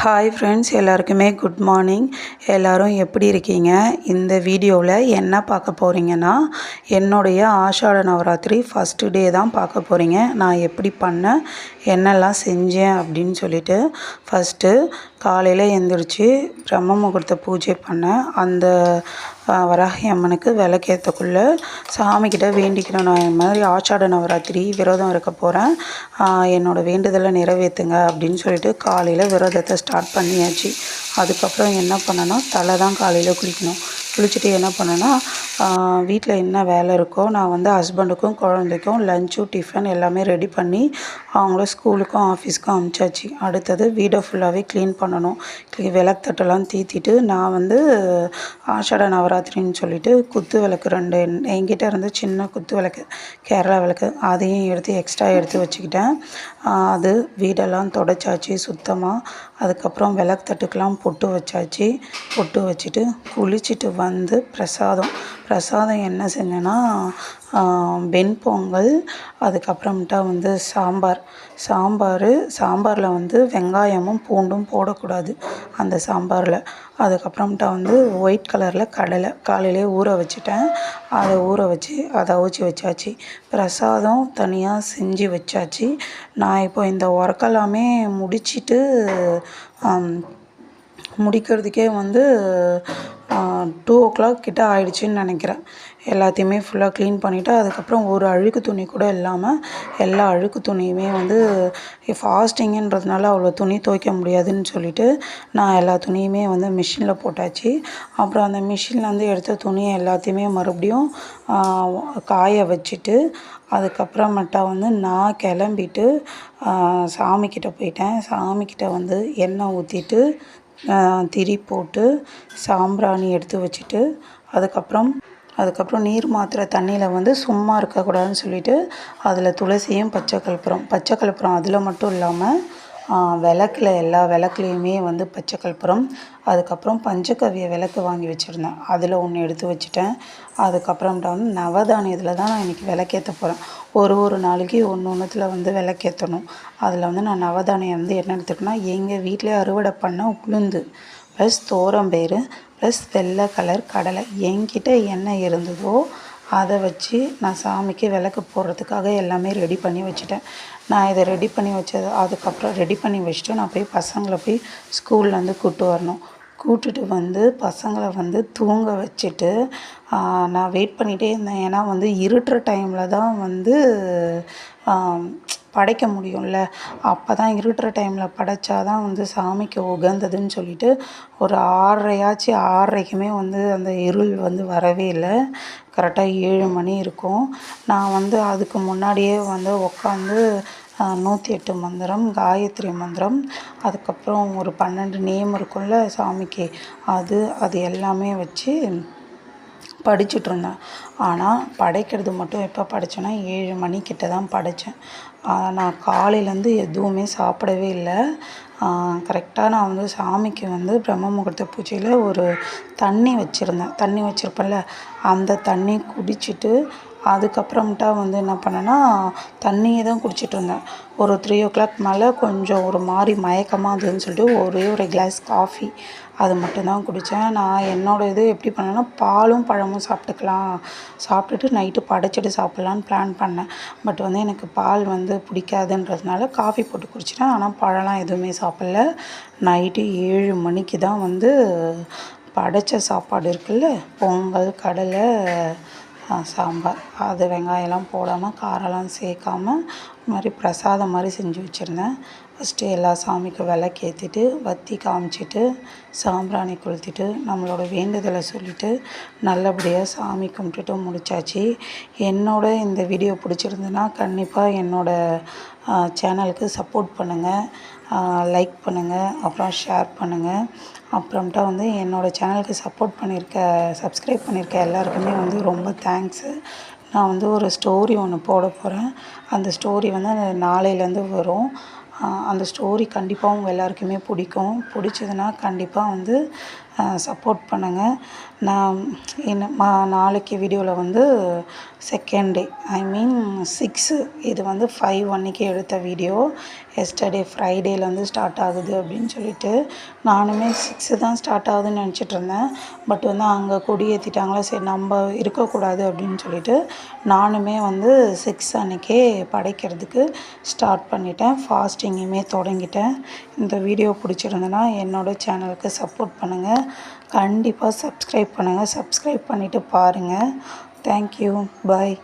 Hi friends, எல்லாருக்குமே good morning. எல்லோரும் எப்படி இருக்கீங்க? இந்த வீடியோவில் என்ன பார்க்க போகிறீங்கன்னா, என்னுடைய ஆஷாட நவராத்திரி ஃபஸ்ட்டு டே தான் பார்க்க போகிறீங்க. நான் எப்படி பண்ணேன், என்னெல்லாம் செஞ்சேன் அப்படின்னு சொல்லிட்டு. ஃபஸ்ட்டு காலையில் எழுந்திரிச்சி பிரம்ம முகூர்த்த பூஜை பண்ணேன். அந்த வராகி அம்மனுக்கு விளக்கேற்றக்குள்ளே சாமிக்கிட்ட வேண்டிக்கணும், நான் இந்த மாதிரி ஆஷாட நவராத்திரி விரதம் இருக்க போகிறேன், என்னோடய வேண்டுதலை நிறைவேற்றுங்க அப்படின்னு சொல்லிட்டு காலையில் விரதத்தை ஸ்டார்ட் பண்ணியாச்சு. அதுக்கப்புறம் என்ன பண்ணேன்னா, தலை தான் காலையில் குளிக்கணும். குளிச்சுட்டு என்ன பண்ணேன்னா, வீட்டில் என்ன வேலை இருக்கோ நான் வந்து ஹஸ்பண்டுக்கும் குழந்தைக்கும் லஞ்சு டிஃபன் எல்லாமே ரெடி பண்ணி அவங்கள ஸ்கூலுக்கும் ஆஃபீஸ்க்கும் அனுப்பிச்சாச்சு. அடுத்தது வீடை ஃபுல்லாகவே க்ளீன் பண்ணணும். விளக்குத்தட்டெல்லாம் தீத்திட்டு நான் வந்து ஆஷாட நவராத்திரின்னு சொல்லிட்டு குத்து விளக்கு 2 என்கிட்ட இருந்து சின்ன குத்து விளக்கு, கேரளா விளக்கு, அதையும் எக்ஸ்ட்ரா எடுத்து வச்சுக்கிட்டேன். அது வீடெல்லாம் துடைச்சாச்சு சுத்தமாக. அதுக்கப்புறம் விளக்குத்தட்டுக்கெலாம் பொட்டு வச்சாச்சு. பொட்டு வச்சுட்டு குளிச்சுட்டு வந்து பிரசாதம் என்ன செஞ்சேன்னா, வெண்பொங்கல், அதுக்கப்புறமேட்டா வந்து சாம்பாரில் வந்து வெங்காயமும் பூண்டும் போடக்கூடாது அந்த சாம்பாரில். அதுக்கப்புறமேட்டா வந்து ஒயிட் கலரில் கடலை காலையிலே ஊற வச்சுட்டேன். அதை ஊற வச்சு அதை அவிச்சி வச்சாச்சு. பிரசாதம் தனியாக செஞ்சு வச்சாச்சு. நான் இப்போ இந்த ஒர்க் எல்லாமே முடிச்சுட்டு முடிக்கிறதுக்கே வந்து 2 கிட்ட ஆயிடுச்சுன்னு நினைக்கிறேன். எல்லாத்தையுமே ஃபுல்லாக க்ளீன் பண்ணிவிட்டு, அதுக்கப்புறம் ஒரு அழுக்கு துணி கூட இல்லாமல் எல்லா அழுக்கு துணியுமே வந்து ஃபாஸ்டிங்குன்றதுனால அவ்வளோ துணி துவைக்க முடியாதுன்னு சொல்லிவிட்டு நான் எல்லா துணியுமே வந்து மிஷினில் போட்டாச்சு. அப்புறம் அந்த மிஷின்லேருந்து எடுத்த துணியை எல்லாத்தையுமே மறுபடியும் காய வச்சுட்டு, அதுக்கப்புறமேட்டா வந்து நான் கிளம்பிட்டு சாமிக்கிட்ட போயிட்டேன். சாமிக்கிட்ட வந்து எண்ணெய் ஊற்றிட்டு திரி போட்டு சாம்பிராணி எடுத்து வச்சுட்டு, அதுக்கப்புறம் நீர் மாத்திரை தண்ணியில் வந்து சும்மா இருக்கக்கூடாதுன்னு சொல்லிவிட்டு அதில் துளசியும் பச்சை கற்பூரம் அதில் மட்டும் இல்லாமல் விளக்கில் எல்லா விளக்குலேயுமே வந்து பச்சை கற்பூரம், அதுக்கப்புறம் பஞ்சகவ்ய விளக்கு வாங்கி வச்சுருந்தேன், அதில் ஒன்று எடுத்து வச்சுட்டேன். அதுக்கப்புறமேட்டா வந்து நவதானியத்தில் தான் நான் இன்றைக்கி விளக்கேற்ற போகிறேன். ஒரு நாளைக்கு ஒன்றுத்தில் வந்து விளக்கேற்றணும். அதில் வந்து நான் நவதானியம் வந்து என்ன எடுத்துக்கிட்டேன்னா, எங்கள் வீட்டிலே அறுவடை பண்ண உளுந்து ப்ளஸ் தோரம்பயிறு ப்ளஸ் வெள்ளை கலர் கடலை, என்கிட்ட என்ன இருந்ததோ அதை வச்சு நான் சாமிக்கு விளக்கு போடுறதுக்காக எல்லாமே ரெடி பண்ணி வச்சுட்டேன். நான் இதை ரெடி பண்ணி அதுக்கப்புறம் ரெடி பண்ணி வச்சுட்டு நான் போய் பசங்களை ஸ்கூல்லேருந்து கூப்பிட்டுட்டு வந்து பசங்களை வந்து தூங்க வச்சுட்டு நான் வெயிட் பண்ணிகிட்டே இருந்தேன். ஏன்னா வந்து இருட்டுற டைமில் தான் வந்து படைக்க முடியும்ல, அப்போ தான் இருட்டுற டைமில் படைச்சா தான் வந்து சாமிக்கு உகந்ததுன்னு சொல்லிட்டு ஒரு 6:30 வந்து அந்த இருள் வந்து வரவே இல்லை. கரெக்டாக 7 மணி இருக்கும். நான் வந்து அதுக்கு முன்னாடியே வந்து உட்காந்து 108 மந்திரம், காயத்ரி மந்திரம், அதுக்கப்புறம் ஒரு 12 நேம் இருக்கும்ல சாமிக்கு, அது எல்லாமே வச்சு படிச்சுட்ருந்தேன். ஆனால் படைக்கிறது மட்டும் எப்போ படைச்சேன்னா 7 மணிக்கிட்ட தான் படைத்தேன். நான் காலையிலேருந்து எதுவுமே சாப்பிடவே இல்லை. கரெக்டாக நான் வந்து சாமிக்கு வந்து பிரம்ம முகூர்த்த பூஜையில் ஒரு தண்ணி வச்சுருப்பேன்ல, அந்த தண்ணி குடிச்சிட்டு அதுக்கப்புறமேட்டா வந்து என்ன பண்ணேன்னா, தண்ணியே தான் குடிச்சிட்ருந்தேன். ஒரு 3 மேலே கொஞ்சம் ஒரு மாதிரி மயக்கமாக இருந்ததுன்னு சொல்லிட்டு ஒரே ஒரு கிளாஸ் காஃபி அது மட்டும்தான் குடித்தேன். நான் என்னோடய இது எப்படி பண்ணேன்னா, பாலும் பழமும் சாப்பிட்டுட்டு நைட்டு படைச்சிட்டு சாப்பிட்லான்னு பிளான் பண்ணேன். பட் வந்து எனக்கு பால் வந்து பிடிக்காதுன்றதுனால காஃபி போட்டு குடிச்சிட்டேன். ஆனால் பழம்லாம் எதுவுமே சாப்பிடல. நைட்டு 7 மணிக்கு தான் வந்து படைச்ச சாப்பாடு இருக்குல்ல, பொங்கல், கடலை, சாம்பார், அது வெங்காயம்லாம் போடாமல் காரம்லாம் சேர்க்காம இது மாதிரி பிரசாதம் மாதிரி செஞ்சு வச்சுருந்தேன். ஃபஸ்ட்டு எல்லா சாமிக்கும் விளக்கேற்றிட்டு வத்தி காமிச்சிட்டு சாம்பிராணி கொளுத்திட்டு நம்மளோட வேண்டுதலை சொல்லிவிட்டு நல்லபடியாக சாமி கும்பிட்டுட்டு முடித்தாச்சு. இந்த வீடியோ பிடிச்சிருந்துன்னா கண்டிப்பாக என்னோடய சேனலுக்கு சப்போர்ட் பண்ணுங்கள், லைக் பண்ணுங்கள், அப்புறம் ஷேர் பண்ணுங்கள். அப்புறமேட்டா வந்து என்னோடய சேனலுக்கு சப்ஸ்கிரைப் பண்ணியிருக்க எல்லாருக்குமே வந்து ரொம்ப தேங்க்ஸு. நான் வந்து ஒரு ஸ்டோரி ஒன்று போட போகிறேன். அந்த ஸ்டோரி வந்து நாளையிலேருந்து வரும். அந்த ஸ்டோரி கண்டிப்பாக உங்கள் எல்லாருக்குமே பிடிக்கும். பிடிச்சதுன்னா கண்டிப்பாக வந்து சப்போர்ட் பண்ணுங்கள். நான் நாளைக்கு வீடியோவில் வந்து செகண்ட் டே ஐ மீன் 6 இது வந்து 5 அன்றைக்கி எடுத்த வீடியோ. எஸ்டர்டே ஃப்ரைடேலேருந்து ஸ்டார்ட் ஆகுது அப்படின்னு சொல்லிட்டு நானுமே 6 தான் ஸ்டார்ட் ஆகுதுன்னு நினச்சிட்டு இருந்தேன். பட் வந்து அங்கே கொடி ஏற்றிட்டாங்களா, சரி நம்ம இருக்கக்கூடாது அப்படின்னு சொல்லிட்டு நானுமே வந்து 6 அன்றைக்கே படைக்கிறதுக்கு ஸ்டார்ட் பண்ணிட்டேன். ஃபாஸ்டிங்குமே தொடங்கிட்டேன். இந்த வீடியோ பிடிச்சிருந்ததுன்னா என்னோடய சேனலுக்கு சப்போர்ட் பண்ணுங்கள். கண்டிப்பாக சப்ஸ்கிரைப் பண்ணுங்கள். சப்ஸ்கிரைப் பண்ணிவிட்டு பாருங்கள். தேங்க்யூ. பாய்.